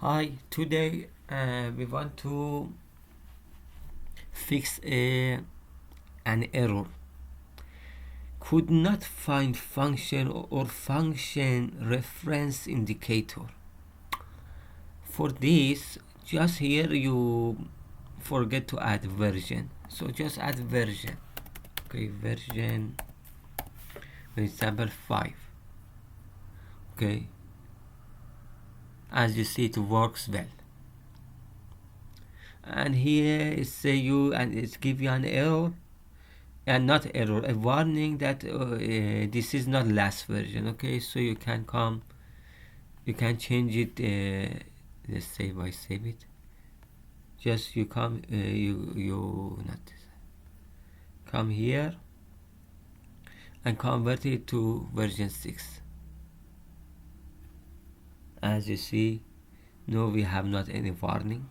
Hi, today we want to fix an error. Could not find function or function reference indicator. For this, just here you forget to add version. So just add version. Okay, version, for example, 5. Okay, as you see, it works well. And here it say you and it give you an error, and not error, a warning that this is not last version. Okay, so you can come, you can change it. Let's save, I save it. Just you come, you not come here and convert it to version 6. As you see, no, we have not any warning.